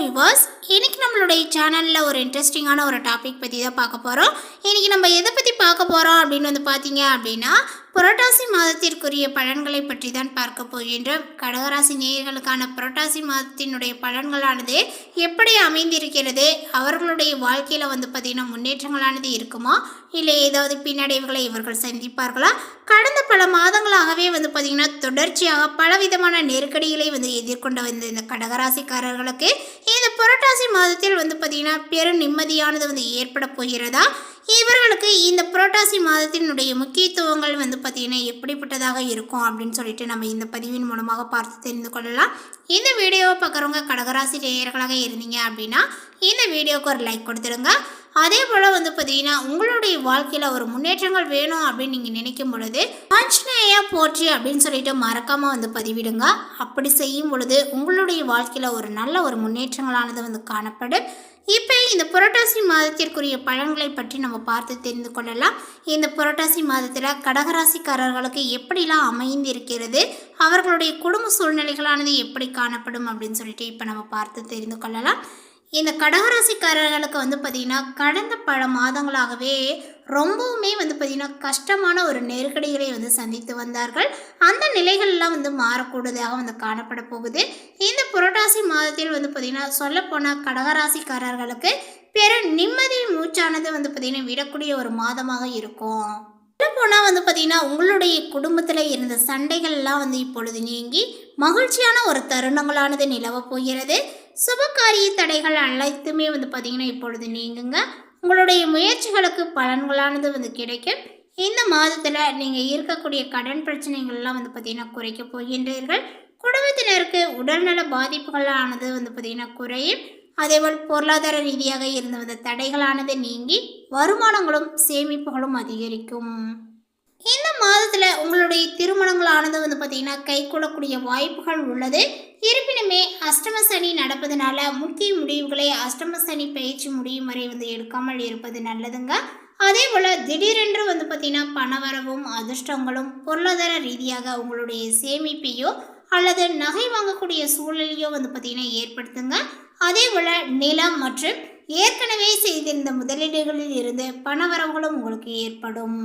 Viewers, இன்னைக்கு நம்மளுடைய சேனலில் ஒரு இன்ட்ரெஸ்டிங்கான ஒரு டாபிக் பற்றி தான் பார்க்க போகிறோம். இன்றைக்கி நம்ம எதை பற்றி பார்க்க போகிறோம் அப்படின்னு பார்த்தீங்க அப்படின்னா, புரட்டாசி மாதத்திற்குரிய பலன்களை பற்றி தான் பார்க்க போகின்றோம். கடகராசி நேயர்களுக்கான புரட்டாசி மாதத்தினுடைய பலன்களானது எப்படி அமைந்திருக்கிறது, அவர்களுடைய வாழ்க்கையில் பார்த்திங்கன்னா முன்னேற்றங்களானது இருக்குமா, இல்லை ஏதாவது பின்னடைவுகளை இவர்கள் சந்திப்பார்களா? கடந்த பல மாதங்களாகவே பார்த்திங்கன்னா தொடர்ச்சியாக பலவிதமான நெருக்கடிகளை எதிர்கொண்டு வந்த இந்த கடகராசிக்காரர்களுக்கு இந்த புரட்டாசி மாதத்தில் பார்த்திங்கன்னா பெரும் நிம்மதியானது ஏற்பட போகிறதா? இவர்களுக்கு இந்த புரட்டாசி மாதத்தினுடைய முக்கியத்துவங்கள் பார்த்திங்கன்னா எப்படிப்பட்டதாக இருக்கும் அப்படின்னு சொல்லிட்டு நம்ம இந்த பதிவின் மூலமாக பார்த்து தெரிந்து கொள்ளலாம். இந்த வீடியோவை பார்க்குறவங்க கடகராசி நேயர்களாக இருந்தீங்க அப்படின்னா இந்த வீடியோவுக்கு ஒரு லைக் கொடுத்துருங்க. அதே போல் பார்த்திங்கன்னா உங்களுடைய வாழ்க்கையில் ஒரு முன்னேற்றங்கள் வேணும் அப்படின்னு நீங்கள் நினைக்கும் பொழுது ஆஞ்சநேயா போற்றி அப்படின்னு சொல்லிட்டு மறக்காமல் பதிவிடுங்க. அப்படி செய்யும் பொழுது உங்களுடைய வாழ்க்கையில் ஒரு நல்ல ஒரு முன்னேற்றங்களானது காணப்படும். இப்போ இந்த புரட்டாசி மாதத்திற்குரிய பலன்களை பற்றி நம்ம பார்த்து தெரிந்து கொள்ளலாம். இந்த புரட்டாசி மாதத்தில் கடகராசிக்காரர்களுக்கு எப்படிலாம் அமைந்திருக்கிறது, அவர்களுடைய குடும்ப சூழ்நிலைகளானது எப்படி காணப்படும் அப்படின்னு சொல்லிட்டு இப்போ நம்ம பார்த்து தெரிந்து கொள்ளலாம். இந்த கடகராசிக்காரர்களுக்கு பார்த்திங்கன்னா கடந்த பல மாதங்களாகவே ரொம்பவுமே பார்த்திங்கன்னா கஷ்டமான ஒரு நெருக்கடிகளை சந்தித்து வந்தார்கள். அந்த நிலைகள்லாம் மாறக்கூடியதாக காணப்பட போகுது. இந்த புரட்டாசி மாதத்தில் பார்த்திங்கன்னா சொல்லப்போனால் கடகராசிக்காரர்களுக்கு பெரும் நிம்மதி மூச்சானது பார்த்திங்கன்னா விடக்கூடிய ஒரு மாதமாக இருக்கும். சொல்லப்போனால் பார்த்திங்கன்னா உங்களுடைய குடும்பத்தில் இருந்த சண்டைகள்லாம் இப்பொழுது நீங்கி மகிழ்ச்சியான ஒரு தருணங்களானது நிலவ போகிறது. சுபகாரிய தடைகள் அனைத்துமே பார்த்திங்கன்னா இப்பொழுது நீங்குங்க. உங்களுடைய முயற்சிகளுக்கு பலன்களானது கிடைக்கும். இந்த மாதத்தில் நீங்கள் இருக்கக்கூடிய கடன் பிரச்சனைகள்லாம் பார்த்திங்கன்னா குறைக்க போகின்றீர்கள். குடும்பத்தினருக்கு உடல்நல பாதிப்புகளானது பார்த்திங்கன்னா குறையும். அதேபோல் பொருளாதார ரீதியாக இருந்து வந்த தடைகளானது நீங்கி வருமானங்களும் சேமிப்புகளும் அதிகரிக்கும். இந்த மாதத்தில் உங்களுடைய திருமணங்களானது பார்த்திங்கன்னா கைகூடக்கூடிய வாய்ப்புகள் உள்ளது. இருப்பினுமே அஷ்டம சனி நடப்பதனால முக்கிய முடிவுகளை அஷ்டம சனி பயிற்சி முடியும் வரை எடுக்காமல் இருப்பது நல்லதுங்க. அதே போல் திடீரென்று பார்த்திங்கன்னா பணவரவும் அதிர்ஷ்டங்களும் பொருளாதார ரீதியாக உங்களுடைய சேமிப்பையோ அல்லது நகை வாங்கக்கூடிய சூழலையோ பார்த்திங்கன்னா ஏற்படுத்துங்க. அதே போல் நிலம் மற்றும் ஏற்கனவே செய்திருந்த முதலீடுகளில் இருந்து பணவரவுகளும் உங்களுக்கு ஏற்படும்.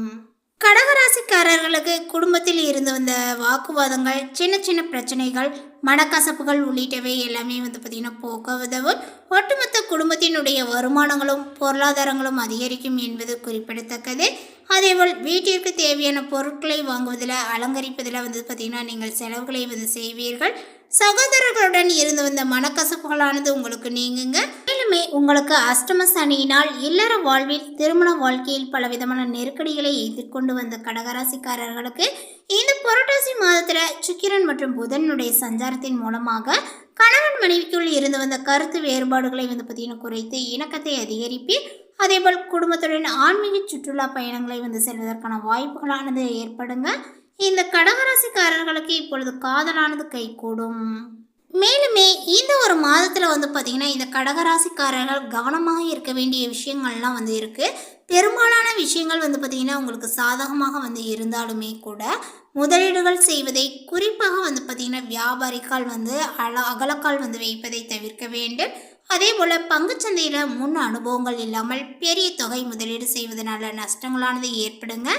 கடகராசிக்காரர்களுக்கு குடும்பத்தில் இருந்து வந்த வாக்குவாதங்கள், சின்ன சின்ன பிரச்சனைகள், மனக்கசப்புகள் உள்ளிட்டவை எல்லாமே பார்த்திங்கன்னா போக்க உதவும். ஒட்டுமொத்த குடும்பத்தினுடைய வருமானங்களும் பொருளாதாரங்களும் அதிகரிக்கும் என்பது குறிப்பிடத்தக்கது. அதேபோல் வீட்டிற்கு தேவையான பொருட்களை வாங்குவதில் அலங்கரிப்பதில் பார்த்திங்கன்னா நீங்கள் செலவுகளை செய்வீர்கள். சகோதரர்களுடன் இருந்து வந்த மனக்கசப்புகளானது உங்களுக்கு நீங்குங்க. மேலுமே உங்களுக்கு அஷ்டம சனியினால் இல்லற வாழ்வில் திருமண வாழ்க்கையில் பலவிதமான நெருக்கடிகளை எதிர்கொண்டு வந்த கடகராசிக்காரர்களுக்கு இந்த புரட்டாசி மாதத்தில் சுக்கிரன் மற்றும் புதனுடைய சஞ்சாரத்தின் மூலமாக கணவன் மனைவிக்குள் இருந்து வந்த கருத்து வேறுபாடுகளை பார்த்திங்கன்னா குறைத்து இணக்கத்தை அதிகரிப்பீர். அதேபோல் குடும்பத்துடன் ஆன்மீக சுற்றுலா பயணங்களை செல்வதற்கான வாய்ப்புகளானது ஏற்படுங்க. இந்த கடகராசிக்காரர்களுக்கு இப்பொழுது காதலானது கைகூடும். மேலுமே இந்த ஒரு மாதத்தில் பார்த்திங்கன்னா இந்த கடகராசிக்காரர்கள் கவனமாக இருக்க வேண்டிய விஷயங்கள்லாம் இருக்குது. பெரும்பாலான விஷயங்கள் பார்த்திங்கன்னா உங்களுக்கு சாதகமாக இருந்தாலுமே கூட முதலீடுகள் செய்வதை குறிப்பாக பார்த்திங்கன்னா வியாபாரிகள் அகலக்கால் வைப்பதை தவிர்க்க வேண்டும். அதே போல் பங்குச்சந்தையில் முன் அனுபவங்கள் இல்லாமல் பெரிய தொகை முதலீடு செய்வதனால நஷ்டங்களானது ஏற்படுங்க.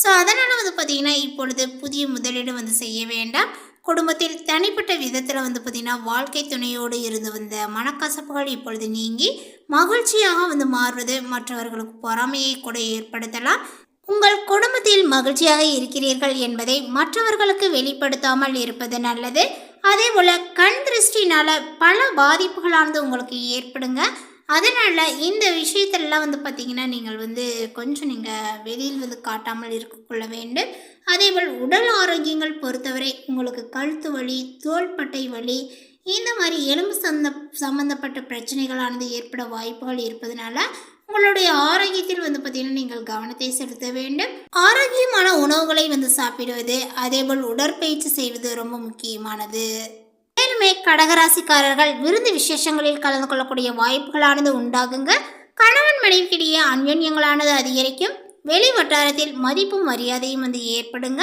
ஸோ அதனால் பார்த்திங்கன்னா இப்பொழுது புதிய முதலீடு செய்ய வேண்டாம். குடும்பத்தில் தனிப்பட்ட விதத்தில் பார்த்திங்கன்னா வாழ்க்கை துணையோடு இருந்து வந்த மனக்கசப்புகள் இப்பொழுது நீங்கி மகிழ்ச்சியாக மாறுவது மற்றவர்களுக்கு பொறாமையை கூட ஏற்படுத்தலாம். உங்கள் குடும்பத்தில் மகிழ்ச்சியாக இருக்கிறீர்கள் என்பதை மற்றவர்களுக்கு வெளிப்படுத்தாமல் இருப்பது நல்லது. அதே போல் கண் திருஷ்டினால் பல பாதிப்புகளானது உங்களுக்கு ஏற்படுங்க. அதனால் இந்த விஷயத்திலலாம் பார்த்திங்கன்னா நீங்கள் கொஞ்சம் நீங்கள் வெளியில் காட்டாமல் இருக்கொள்ள வேண்டும். அதேபோல் உடல் ஆரோக்கியங்கள் பொறுத்தவரை உங்களுக்கு கழுத்து வலி, தோள்பட்டை வலி, இந்த மாதிரி எலும்பு சம்பந்தப்பட்ட பிரச்சனைகளானது ஏற்பட வாய்ப்புகள் இருப்பதனால உங்களுடைய ஆரோக்கியத்தில் பார்த்திங்கன்னா நீங்கள் கவனத்தை செலுத்த வேண்டும். ஆரோக்கியமான உணவுகளை சாப்பிடுவது, அதேபோல் உடற்பயிற்சி செய்வது ரொம்ப முக்கியமானது. மேலுமே கடகராசிக்காரர்கள் விருந்து விசேஷங்களில் கலந்து கொள்ளக்கூடிய வாய்ப்புகளானது உண்டாகுங்க. கணவன் மனைவிக்கிடையே அந்யோன்யங்களானது அதிகரிக்கும். வெளி வட்டாரத்தில் மதிப்பும் மரியாதையும் ஏற்படுங்க.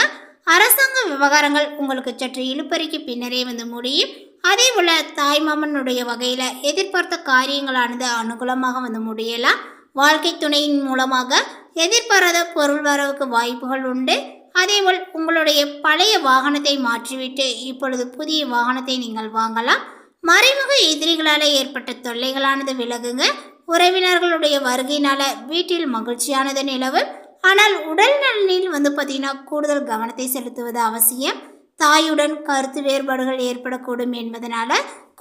அரசாங்க விவகாரங்கள் உங்களுக்கு சற்று இழுப்பறிக்கு பின்னரே முடியும். அதே போல் தாய்மாமனுடைய வகையில் எதிர்பார்த்த காரியங்களானது அனுகூலமாக வந்து முடியலாம். வாழ்க்கை துணையின் மூலமாக எதிர்பாராத பொருள் வரவுக்கு வாய்ப்புகள் உண்டு. அதேபோல் உங்களுடைய பழைய வாகனத்தை மாற்றிவிட்டு இப்பொழுது புதிய வாகனத்தை நீங்கள் வாங்கலாம். மறைமுக எதிரிகளால் ஏற்பட்ட தொல்லைகளானது விலகுங்க. உறவினர்களுடைய வருகையினால வீட்டில் மகிழ்ச்சியானது நிலவும். ஆனால் உடல் நலனில் வந்து பார்த்திங்கன்னா கூடுதல் கவனத்தை செலுத்துவது அவசியம். தாயுடன் கருத்து வேறுபாடுகள் ஏற்படக்கூடும் என்பதனால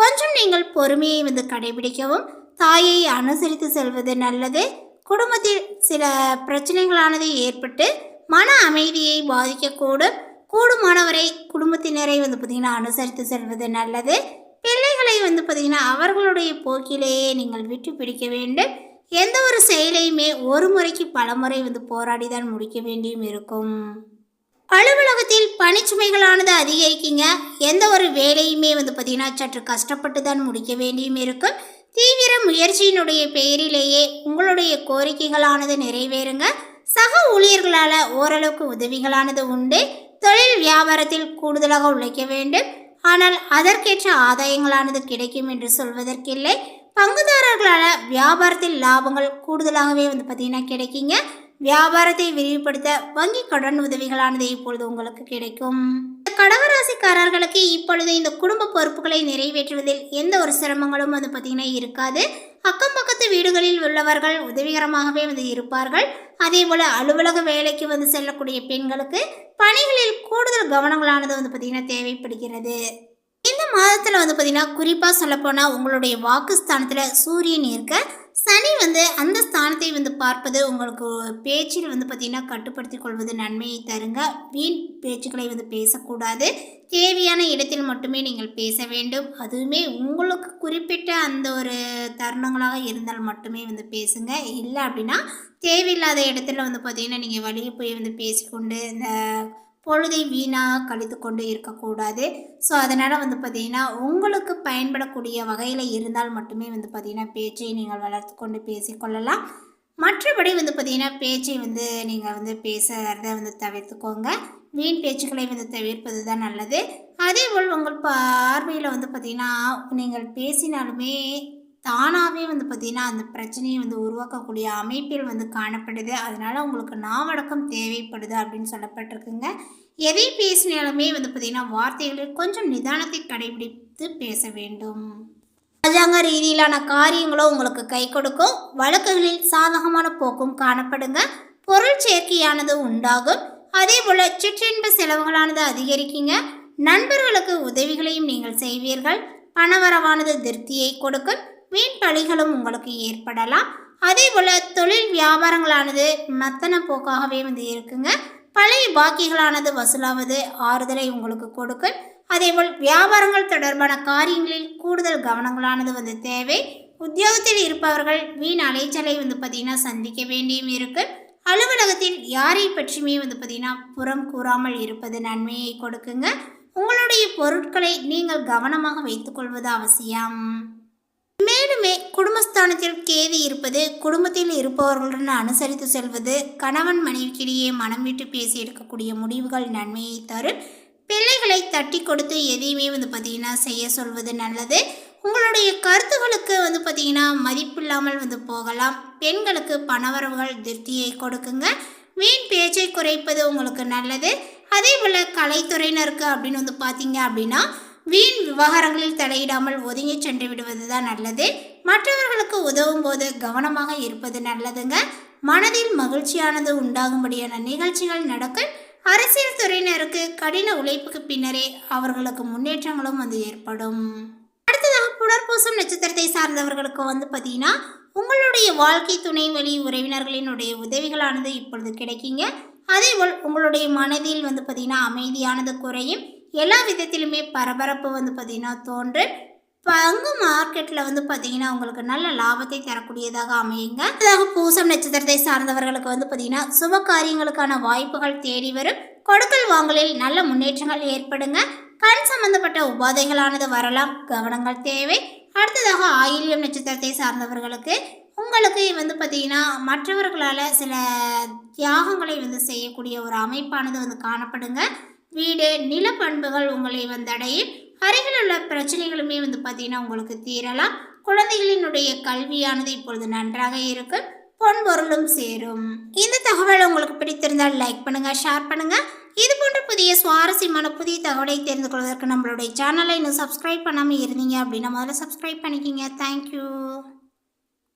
கொஞ்சம் நீங்கள் பொறுமையை வந்து கடைபிடிக்கவும் தாயை அனுசரித்து செல்வது நல்லது. குடும்பத்தில் சில பிரச்சனைகளானது ஏற்பட்டு மன அமைதியை பாதிக்கக்கூடும். கூடுமானவரை குடும்பத்தினரை வந்து பார்த்திங்கன்னா அனுசரித்து செல்வது நல்லது. பிள்ளைகளை வந்து பார்த்திங்கன்னா அவர்களுடைய போக்கிலேயே நீங்கள் விட்டு பிடிக்க வேண்டும். எந்த ஒரு செயலையுமே ஒரு முறைக்கு பல முறை வந்து போராடி தான் முடிக்க வேண்டியும் இருக்கும். அலுவலகத்தில் பணிச்சுமைகளானது அதிகரிக்குங்க. எந்த ஒரு வேலையுமே வந்து பார்த்திங்கன்னா சற்று கஷ்டப்பட்டு தான் முடிக்க வேண்டியும் இருக்கும். தீவிர முயற்சியினுடைய பெயரிலேயே உங்களுடைய கோரிக்கைகளானது நிறைவேறுங்க. சக ஊழியர்களால் ஓரளவுக்கு உதவிகளானது உண்டு. தொழில் வியாபாரத்தில் கூடுதலாக உழைக்க வேண்டும். ஆனால் அதற்கேற்ற ஆதாயங்களானது கிடைக்கும் என்று சொல்வதற்கில்லை. பங்குதாரர்களால் வியாபாரத்தில் லாபங்கள் கூடுதலாகவே வந்து பார்த்திங்கன்னா கிடைக்குங்க. வியாபாரத்தை விரிவுபடுத்த வங்கி கடன் உதவிகளானது இப்பொழுது உங்களுக்கு கிடைக்கும். கடகராசிக்காரர்களுக்கு இப்பொழுது இந்த குடும்ப பொறுப்புகளை நிறைவேற்றுவதில் எந்த ஒரு சிரமங்களும் வந்து பார்த்திங்கன்னா இருக்காது. அக்கம் பக்கத்து வீடுகளில் உள்ளவர்கள் உதவிகரமாகவே வந்து இருப்பார்கள். அதே போல் அலுவலக வேலைக்கு வந்து செல்லக்கூடிய பெண்களுக்கு பணிகளில் கூடுதல் கவனங்களானது வந்து பார்த்திங்கன்னா தேவைப்படுகிறது. இந்த மாதத்தில் வந்து பார்த்திங்கன்னா குறிப்பாக சொல்லப்போனால் உங்களுடைய வாக்குஸ்தானத்தில் சூரியன் இருக்க, சனி வந்து அந்த ஸ்தானத்தை வந்து பார்ப்பது உங்களுக்கு பேச்சில் வந்து பார்த்திங்கன்னா கட்டுப்படுத்தி கொள்வது நன்மையை தருங்க. வீண் பேச்சுக்களை வந்து பேசக்கூடாது. தேவையான இடத்தில் மட்டுமே நீங்கள் பேச வேண்டும். அதுவுமே உங்களுக்கு குறிப்பிட்ட அந்த ஒரு தருணங்களாக இருந்தால் மட்டுமே வந்து பேசுங்க. இல்லை அப்படின்னா தேவையில்லாத இடத்துல வந்து பார்த்திங்கன்னா நீங்கள் வழியே போய் வந்து பேசிக்கொண்டு இந்த பொழுதை வீணாக கழித்து கொண்டு இருக்கக்கூடாது. ஸோ அதனால் வந்து பார்த்திங்கன்னா உங்களுக்கு பயன்படக்கூடிய வகையில் இருந்தால் மட்டுமே வந்து பார்த்திங்கன்னா பேச்சை நீங்கள் வளர்த்து கொண்டு பேசிக்கொள்ளலாம். மற்றபடி வந்து பார்த்திங்கன்னா பேச்சை வந்து நீங்கள் வந்து பேசுகிறத வந்து தவிர்த்துக்கோங்க. வீண் பேச்சுக்களை வந்து தவிர்ப்பது தான் நல்லது. அதேபோல் உங்கள் பார்வையில் வந்து பார்த்திங்கன்னா நீங்கள் பேசினாலுமே தானாகவே வந்து பார்த்திங்கன்னா அந்த பிரச்சனையை வந்து உருவாக்கக்கூடிய அமைப்பில் வந்து காணப்படுது. அதனால் உங்களுக்கு நாவடக்கம் தேவைப்படுது அப்படின்னு சொல்லப்பட்டிருக்குங்க. எதை பேசினாலுமே வந்து பார்த்திங்கன்னா வார்த்தைகளில் கொஞ்சம் நிதானத்தை கடைபிடித்து பேச வேண்டும். ராஜாங்க ரீதியிலான காரியங்களும் உங்களுக்கு கை கொடுக்கும். வழக்குகளில் சாதகமான போக்கும் காணப்படுங்க. பொருள் சேர்க்கையானது உண்டாகும். அதே போல் சிற்றின்ப செலவுகளானது அதிகரிக்குங்க. நண்பர்களுக்கு உதவிகளையும் நீங்கள் செய்வீர்கள். பணவரவானது திருப்தியை கொடுக்கும். வீண் பழிகளும் உங்களுக்கு ஏற்படலாம். அதே போல் தொழில் வியாபாரங்களானது மத்தன போக்காகவே வந்து இருக்குங்க. பழைய பாக்கிகளானது வசூலாவது ஆறுதலை உங்களுக்கு கொடுக்கும். அதேபோல் வியாபாரங்கள் தொடர்பான காரியங்களில் கூடுதல் கவனங்களானது வந்து தேவை. உத்தியோகத்தில் இருப்பவர்கள் வீண் அலைச்சலை வந்து பார்த்திங்கன்னா சந்திக்க வேண்டியும் இருக்கும். அலுவலகத்தில் யாரை பற்றியுமே வந்து பார்த்திங்கன்னா புறம் கூறாமல் இருப்பது நன்மையை கொடுக்குங்க. உங்களுடைய பொருட்களை நீங்கள் கவனமாக வைத்துக்கொள்வது அவசியம். மேலுமே குடும்பஸ்தானத்தில் கேது இருப்பது குடும்பத்தில் இருப்பவர்களுடன் அனுசரித்து செல்வது, கணவன் மனைவிக்கிடையே மனம் விட்டு பேசி எடுக்கக்கூடிய முடிவுகள் நன்மையை தரும். பிள்ளைகளை தட்டி கொடுத்து எதையுமே வந்து பார்த்திங்கன்னா செய்ய சொல்வது நல்லது. உங்களுடைய கருத்துகளுக்கு வந்து பார்த்திங்கன்னா மதிப்பில்லாமல் வந்து போகலாம். பெண்களுக்கு பணவரவுகள் திருப்தியை கொடுக்குங்க. வீண் பேச்சை குறைப்பது உங்களுக்கு நல்லது. அதே போல் கலைத்துறையினருக்கு அப்படின்னு வந்து பார்த்தீங்க அப்படின்னா வீண் விவகாரங்களில் தலையிடாமல் ஒதுங்கி சென்று விடுவது தான் நல்லது. மற்றவர்களுக்கு உதவும் போது கவனமாக இருப்பது நல்லதுங்க. மனதில் மகிழ்ச்சியானது உண்டாகும்படியான நிகழ்ச்சிகள் நடக்கும். அரசியல் துறையினருக்கு கடின உழைப்புக்கு பின்னரே அவர்களுக்கு முன்னேற்றங்களும் வந்து ஏற்படும். அடுத்ததாக புனர்பூசம் நட்சத்திரத்தை சார்ந்தவர்களுக்கு வந்து பார்த்தீங்கன்னா உங்களுடைய வாழ்க்கை துணை வழி உறவினர்களினுடைய உதவிகளானது இப்பொழுது கிடைக்குங்க. அதேபோல் உங்களுடைய மனதில் வந்து பார்த்திங்கன்னா அமைதியானது குறையும். எல்லா விதத்திலுமே பரபரப்பு வந்து பார்த்திங்கன்னா தோன்றும். பங்கு மார்க்கெட்டில் வந்து பார்த்திங்கன்னா உங்களுக்கு நல்ல லாபத்தை தரக்கூடியதாக அமையுங்க. அதாக பூசம் நட்சத்திரத்தை சார்ந்தவர்களுக்கு வந்து பார்த்திங்கன்னா சுப காரியங்களுக்கான வாய்ப்புகள் தேடி வரும். கொடுக்கல் வாங்கலில் நல்ல முன்னேற்றங்கள் ஏற்படுங்க. கண் சம்பந்தப்பட்ட உபாதைகளானது வரலாம், கவனங்கள் தேவை. அடுத்ததாக ஆயில்யம் நட்சத்திரத்தை சார்ந்தவர்களுக்கு உங்களுக்கு வந்து பார்த்திங்கன்னா மற்றவர்களால் சில தியாகங்களை வந்து செய்யக்கூடிய ஒரு அமைப்பானது வந்து காணப்படுங்க. வீடு நில பண்புகள் உங்களை வந்தடையும். அருகில் உள்ள பிரச்சனைகளுமே பார்த்தீங்கன்னா உங்களுக்கு தீரலாம். குழந்தைகளினுடைய கல்வியானது இப்பொழுது நன்றாக இருக்கு. பொன்பொருளும் சேரும். இந்த தகவல் உங்களுக்கு பிடித்திருந்தால் லைக் பண்ணுங்க, ஷேர் பண்ணுங்க. இது போன்ற புதிய சுவாரஸ்யமான புதிய தகவலை தெரிந்து கொள்வதற்கு நம்மளுடைய சேனலை இன்னும் சப்ஸ்கிரைப் பண்ணாமல் இருந்தீங்க அப்படின்னா முதல்ல சப்ஸ்கிரைப் பண்ணிக்கிங்க. தேங்க்யூ.